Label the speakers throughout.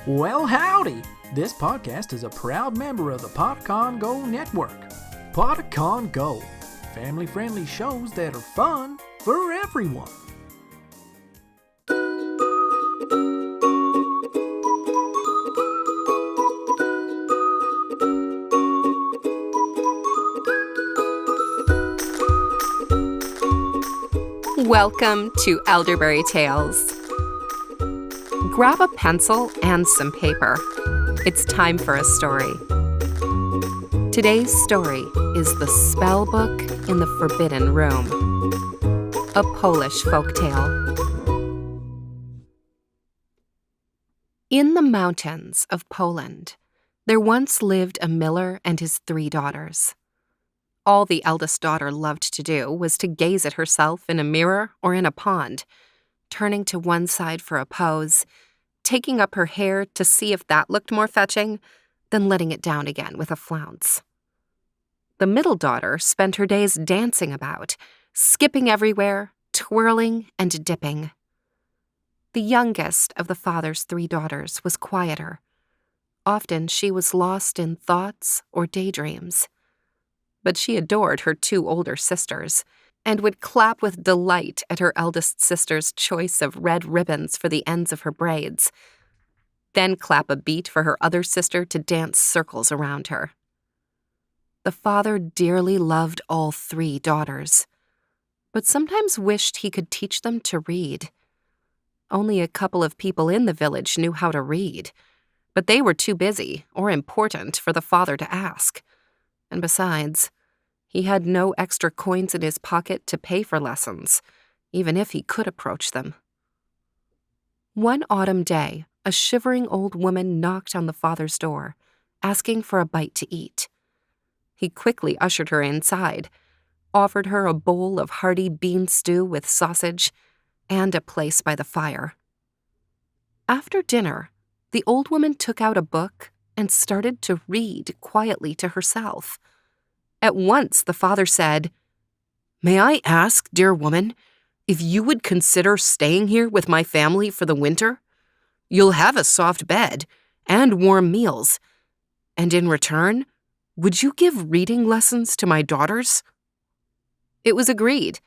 Speaker 1: Well, howdy! This podcast is a proud member of the Podicon Go network. Podicon Go, family-friendly shows that are fun for everyone.
Speaker 2: Welcome to Elderberry Tales. Grab a pencil and some paper. It's time for a story. Today's story is The Spellbook in the Forbidden Room, a Polish folktale. In the mountains of Poland, there once lived a miller and his 3 daughters. All the eldest daughter loved to do was to gaze at herself in a mirror or in a pond, turning to one side for a pose, taking up her hair to see if that looked more fetching, then letting it down again with a flounce. The middle daughter spent her days dancing about, skipping everywhere, twirling and dipping. The youngest of the father's 3 daughters was quieter. Often she was lost in thoughts or daydreams. But she adored her 2 older sisters and would clap with delight at her eldest sister's choice of red ribbons for the ends of her braids, then clap a beat for her other sister to dance circles around her. The father dearly loved all 3 daughters, but sometimes wished he could teach them to read. Only a couple of people in the village knew how to read, but they were too busy or important for the father to ask. And besides, he had no extra coins in his pocket to pay for lessons, even if he could approach them. One autumn day, a shivering old woman knocked on the father's door, asking for a bite to eat. He quickly ushered her inside, offered her a bowl of hearty bean stew with sausage, and a place by the fire. After dinner, the old woman took out a book and started to read quietly to herself. At once, the father said, "May I ask, dear woman, if you would consider staying here with my family for the winter? You'll have a soft bed and warm meals, and in return, would you give reading lessons to my daughters?" It was agreed,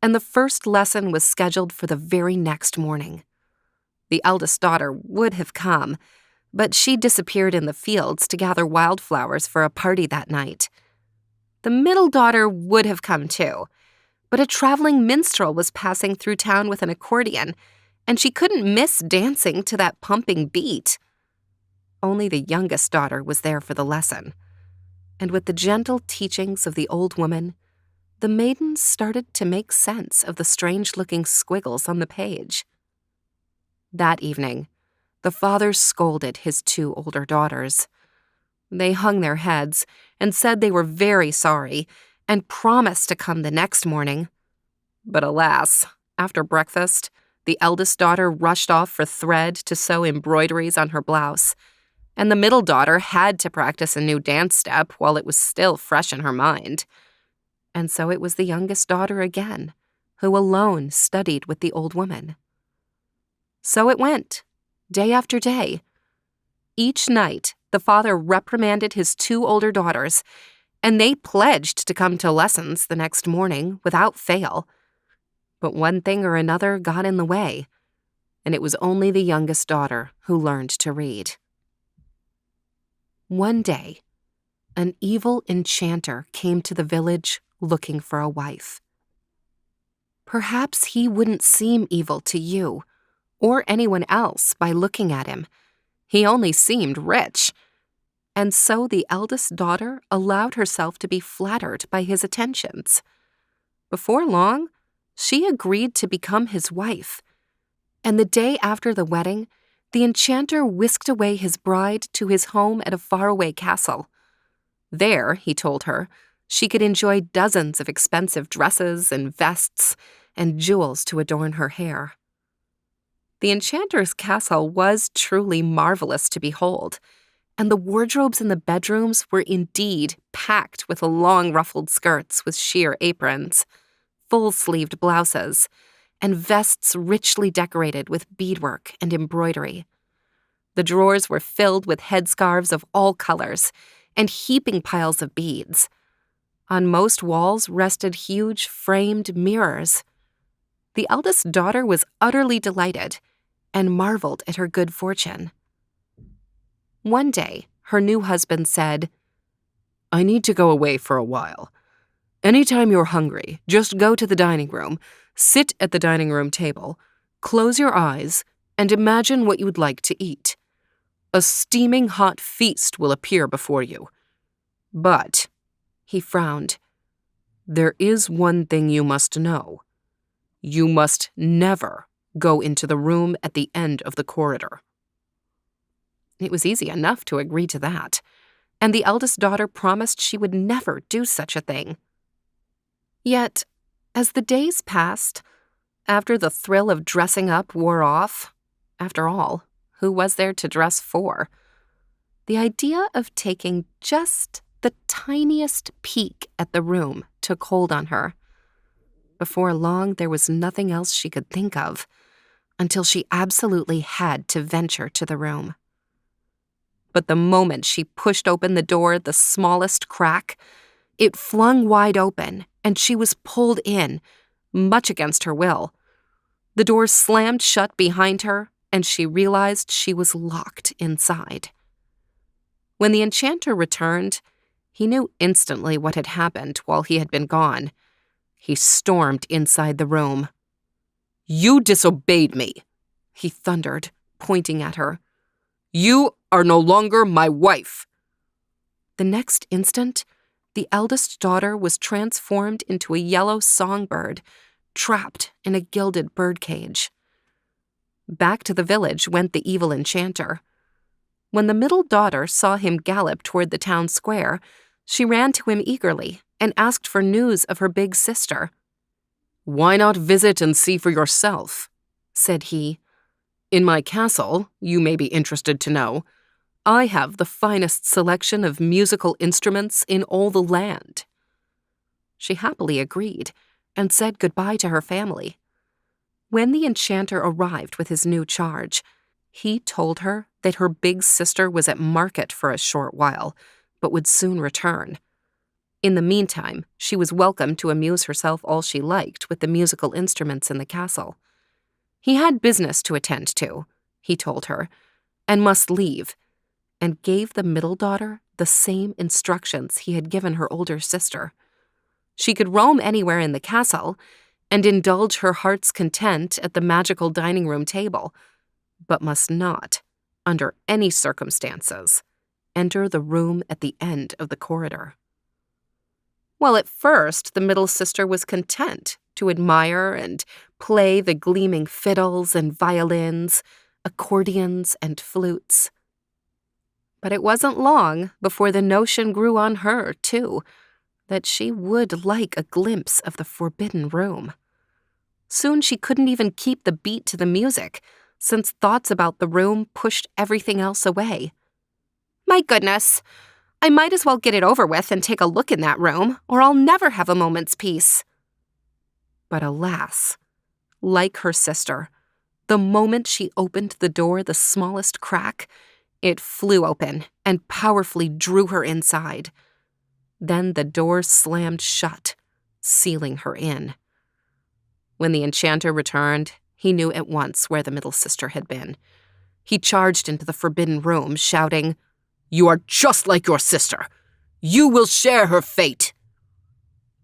Speaker 2: and the first lesson was scheduled for the very next morning. The eldest daughter would have come, but she disappeared in the fields to gather wildflowers for a party that night. The middle daughter would have come too, but a traveling minstrel was passing through town with an accordion, and she couldn't miss dancing to that pumping beat. Only the youngest daughter was there for the lesson, and with the gentle teachings of the old woman, the maidens started to make sense of the strange-looking squiggles on the page. That evening, the father scolded his 2 older daughters. They hung their heads and said they were very sorry and promised to come the next morning. But alas, after breakfast, the eldest daughter rushed off for thread to sew embroideries on her blouse, and the middle daughter had to practice a new dance step while it was still fresh in her mind. And so it was the youngest daughter again, who alone studied with the old woman. So it went, day after day. Each night, the father reprimanded his 2 older daughters, and they pledged to come to lessons the next morning without fail. But one thing or another got in the way, and it was only the youngest daughter who learned to read. One day, an evil enchanter came to the village looking for a wife. Perhaps he wouldn't seem evil to you or anyone else by looking at him. He only seemed rich. And so the eldest daughter allowed herself to be flattered by his attentions. Before long, she agreed to become his wife. And the day after the wedding, the enchanter whisked away his bride to his home at a faraway castle. There, he told her, she could enjoy dozens of expensive dresses and vests and jewels to adorn her hair. The enchanter's castle was truly marvelous to behold, and the wardrobes in the bedrooms were indeed packed with long ruffled skirts with sheer aprons, full-sleeved blouses, and vests richly decorated with beadwork and embroidery. The drawers were filled with headscarves of all colors and heaping piles of beads. On most walls rested huge framed mirrors. The eldest daughter was utterly delighted and marveled at her good fortune. One day, her new husband said, "I need to go away for a while. Anytime you're hungry, just go to the dining room, sit at the dining room table, close your eyes, and imagine what you would like to eat. A steaming hot feast will appear before you. But," he frowned, "there is one thing you must know. You must never go into the room at the end of the corridor." It was easy enough to agree to that, and the eldest daughter promised she would never do such a thing. Yet, as the days passed, after the thrill of dressing up wore off, after all, who was there to dress for? The idea of taking just the tiniest peek at the room took hold on her. Before long, there was nothing else she could think of, until she absolutely had to venture to the room. But the moment she pushed open the door the smallest crack, it flung wide open, and she was pulled in, much against her will. The door slammed shut behind her, and she realized she was locked inside. When the enchanter returned, he knew instantly what had happened while he had been gone. He stormed inside the room. "You disobeyed me," he thundered, pointing at her. "You are no longer my wife." The next instant, the eldest daughter was transformed into a yellow songbird, trapped in a gilded birdcage. Back to the village went the evil enchanter. When the middle daughter saw him gallop toward the town square, she ran to him eagerly and asked for news of her big sister. "Why not visit and see for yourself?" said he. "In my castle, you may be interested to know, I have the finest selection of musical instruments in all the land." She happily agreed and said goodbye to her family. When the enchanter arrived with his new charge, he told her that her big sister was at market for a short while, but would soon return. In the meantime, she was welcome to amuse herself all she liked with the musical instruments in the castle. He had business to attend to, he told her, and must leave, and gave the middle daughter the same instructions he had given her older sister. She could roam anywhere in the castle and indulge her heart's content at the magical dining room table, but must not, under any circumstances, enter the room at the end of the corridor. Well, at first, the middle sister was content to admire and play the gleaming fiddles and violins, accordions and flutes. But it wasn't long before the notion grew on her, too, that she would like a glimpse of the forbidden room. Soon she couldn't even keep the beat to the music, since thoughts about the room pushed everything else away. "My goodness, I might as well get it over with and take a look in that room, or I'll never have a moment's peace." But alas, like her sister, the moment she opened the door the smallest crack, it flew open and powerfully drew her inside. Then the door slammed shut, sealing her in. When the enchanter returned, he knew at once where the middle sister had been. He charged into the forbidden room, shouting, "You are just like your sister. You will share her fate."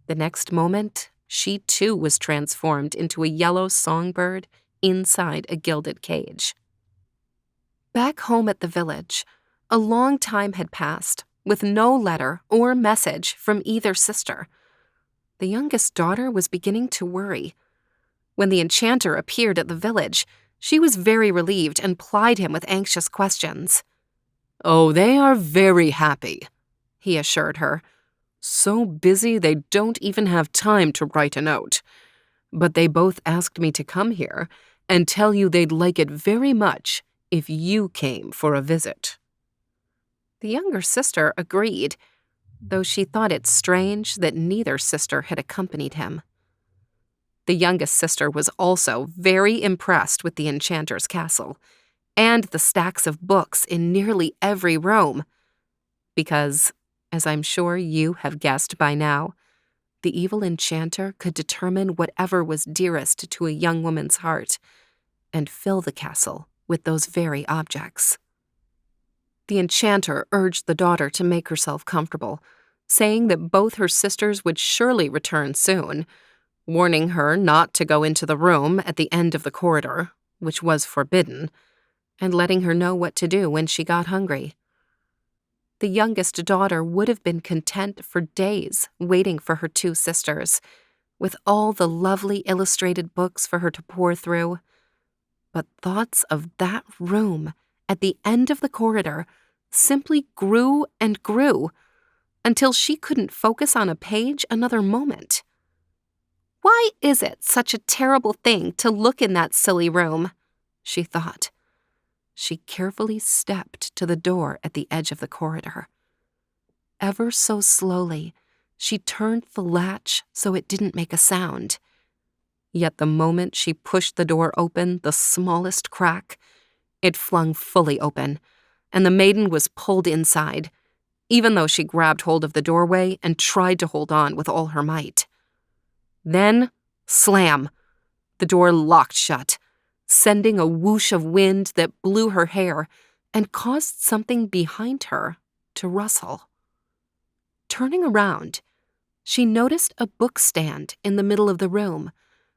Speaker 2: The next moment, she too was transformed into a yellow songbird inside a gilded cage. Back home at the village, a long time had passed, with no letter or message from either sister. The youngest daughter was beginning to worry. When the enchanter appeared at the village, she was very relieved and plied him with anxious questions. "Oh, they are very happy," he assured her. "So busy they don't even have time to write a note. But they both asked me to come here and tell you they'd like it very much if you came for a visit." The younger sister agreed, though she thought it strange that neither sister had accompanied him. The youngest sister was also very impressed with the enchanter's castle, and the stacks of books in nearly every room. Because, as I'm sure you have guessed by now, the evil enchanter could determine whatever was dearest to a young woman's heart and fill the castle with those very objects. The enchanter urged the daughter to make herself comfortable, saying that both her sisters would surely return soon, warning her not to go into the room at the end of the corridor, which was forbidden, and letting her know what to do when she got hungry. The youngest daughter would have been content for days waiting for her two sisters, with all the lovely illustrated books for her to pore through. But thoughts of that room at the end of the corridor simply grew and grew until she couldn't focus on a page another moment. Why is it such a terrible thing to look in that silly room? She thought. She carefully stepped to the door at the edge of the corridor. Ever so slowly, she turned the latch so it didn't make a sound. Yet the moment she pushed the door open the smallest crack, it flung fully open, and the maiden was pulled inside, even though she grabbed hold of the doorway and tried to hold on with all her might. Then, slam! The door locked shut, sending a whoosh of wind that blew her hair and caused something behind her to rustle. Turning around, she noticed a bookstand in the middle of the room,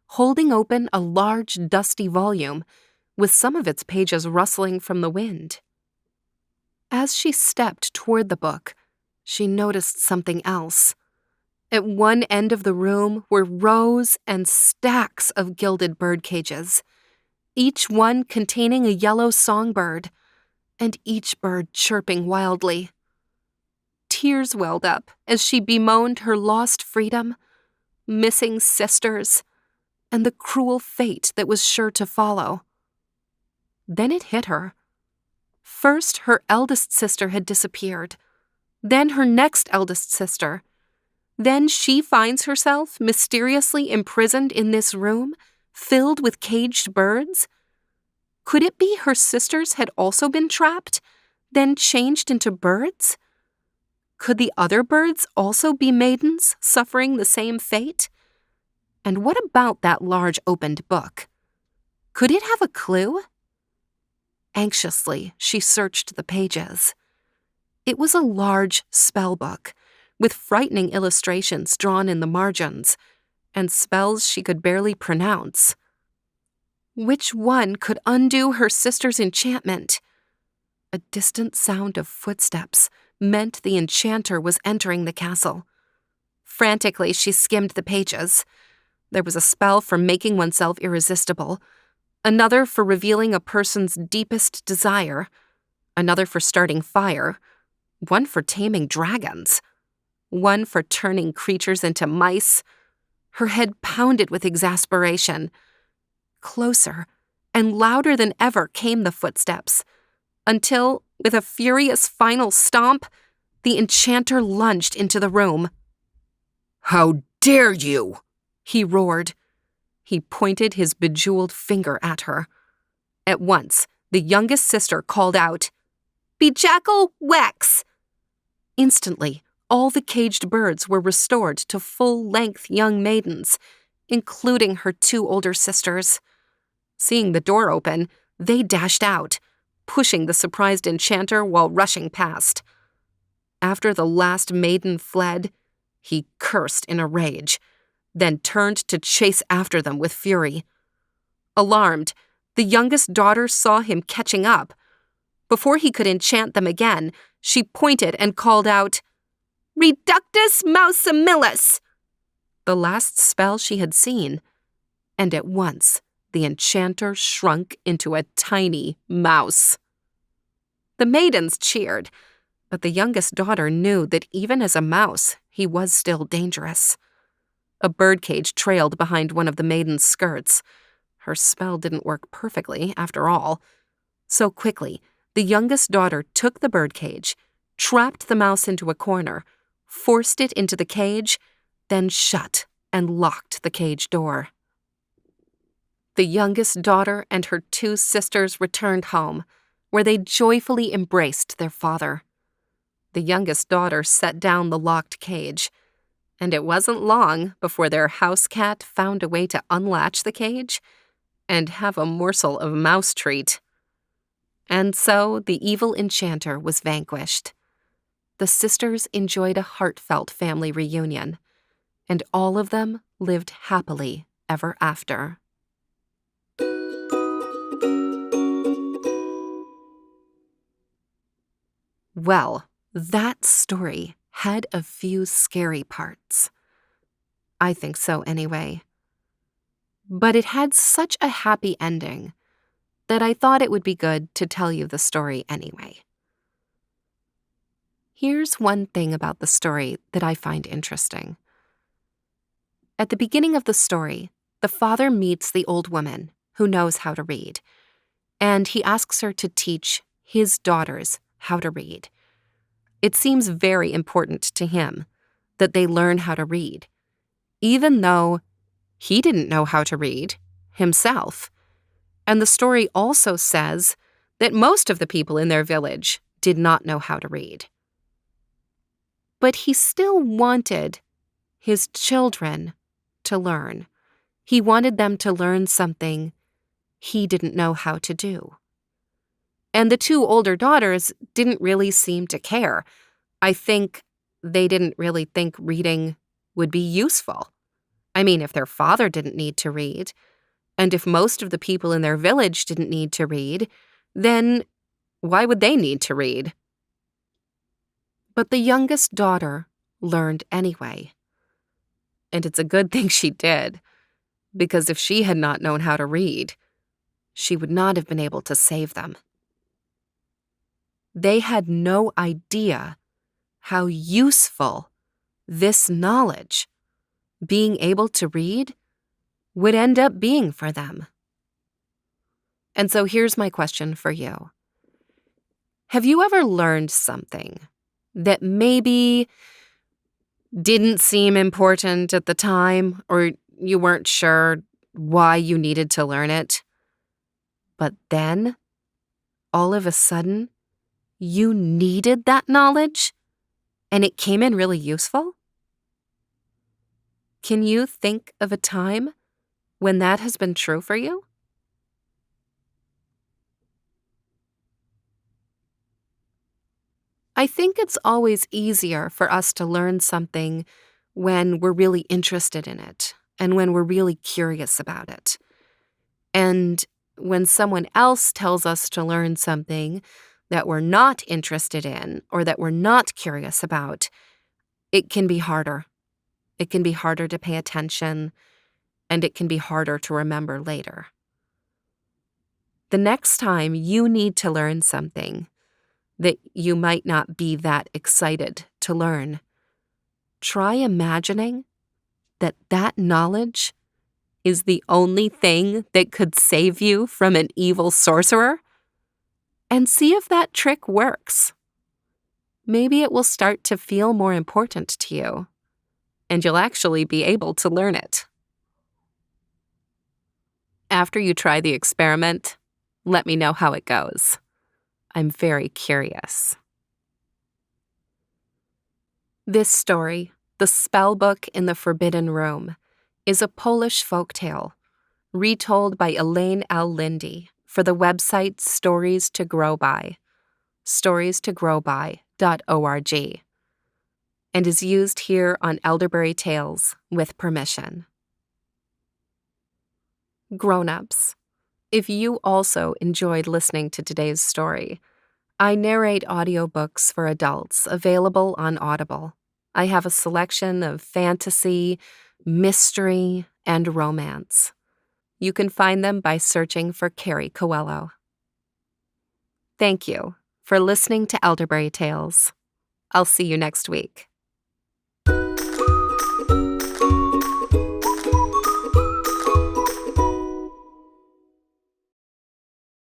Speaker 2: holding open a large, dusty volume, with some of its pages rustling from the wind. As she stepped toward the book, she noticed something else. At one end of the room were rows and stacks of gilded bird cages, each one containing a yellow songbird, and each bird chirping wildly. Tears welled up as she bemoaned her lost freedom, missing sisters, and the cruel fate that was sure to follow. Then it hit her. First, her eldest sister had disappeared, then her next eldest sister. Then she finds herself mysteriously imprisoned in this room, filled with caged birds? Could it be her sisters had also been trapped, then changed into birds? Could the other birds also be maidens suffering the same fate? And what about that large opened book? Could it have a clue? Anxiously, she searched the pages. It was a large spellbook, with frightening illustrations drawn in the margins, and spells she could barely pronounce. Which one could undo her sister's enchantment? A distant sound of footsteps meant the enchanter was entering the castle. Frantically, she skimmed the pages. There was a spell for making oneself irresistible, another for revealing a person's deepest desire, another for starting fire, one for taming dragons, one for turning creatures into mice. Her head pounded with exasperation. Closer and louder than ever came the footsteps, until, with a furious final stomp, the enchanter lunged into the room. "How dare you!" he roared. He pointed his bejeweled finger at her. At once, the youngest sister called out, "Bejackle Wex!" Instantly, all the caged birds were restored to full-length young maidens, including her two older sisters. Seeing the door open, they dashed out, pushing the surprised enchanter while rushing past. After the last maiden fled, he cursed in a rage, then turned to chase after them with fury. Alarmed, the youngest daughter saw him catching up. Before he could enchant them again, she pointed and called out, "Reductus Mausamillus!" the last spell she had seen, and at once the enchanter shrunk into a tiny mouse. The maidens cheered, but the youngest daughter knew that even as a mouse, he was still dangerous. A birdcage trailed behind one of the maiden's skirts. Her spell didn't work perfectly, after all. So quickly, the youngest daughter took the birdcage, trapped the mouse into a corner, forced it into the cage, then shut and locked the cage door. The youngest daughter and her 2 sisters returned home, where they joyfully embraced their father. The youngest daughter set down the locked cage, and it wasn't long before their house cat found a way to unlatch the cage and have a morsel of mouse treat. And so the evil enchanter was vanquished. The sisters enjoyed a heartfelt family reunion, and all of them lived happily ever after. Well, that story had a few scary parts. I think so anyway. But it had such a happy ending that I thought it would be good to tell you the story anyway. Here's one thing about the story that I find interesting. At the beginning of the story, the father meets the old woman who knows how to read, and he asks her to teach his daughters how to read. It seems very important to him that they learn how to read, even though he didn't know how to read himself. And the story also says that most of the people in their village did not know how to read. But he still wanted his children to learn. He wanted them to learn something he didn't know how to do. And the 2 older daughters didn't really seem to care. I think they didn't really think reading would be useful. I mean, if their father didn't need to read, and if most of the people in their village didn't need to read, then why would they need to read? But the youngest daughter learned anyway. And it's a good thing she did, because if she had not known how to read, she would not have been able to save them. They had no idea how useful this knowledge, being able to read, would end up being for them. And so here's my question for you. Have you ever learned something that maybe didn't seem important at the time, or you weren't sure why you needed to learn it, but then, all of a sudden, you needed that knowledge, and it came in really useful? Can you think of a time when that has been true for you? I think it's always easier for us to learn something when we're really interested in it and when we're really curious about it. And when someone else tells us to learn something that we're not interested in or that we're not curious about, it can be harder. It can be harder to pay attention, and it can be harder to remember later. The next time you need to learn something that you might not be that excited to learn, try imagining that that knowledge is the only thing that could save you from an evil sorcerer, and see if that trick works. Maybe it will start to feel more important to you, and you'll actually be able to learn it. After you try the experiment, let me know how it goes. I'm very curious. This story, The Spellbook in the Forbidden Room, is a Polish folktale retold by Elaine L. Lindy for the website Stories to Grow By, storiestogrowby.org, and is used here on Elderberry Tales with permission. Grown-ups, if you also enjoyed listening to today's story, I narrate audiobooks for adults available on Audible. I have a selection of fantasy, mystery, and romance. You can find them by searching for Carrie Coelho. Thank you for listening to Elderberry Tales. I'll see you next week.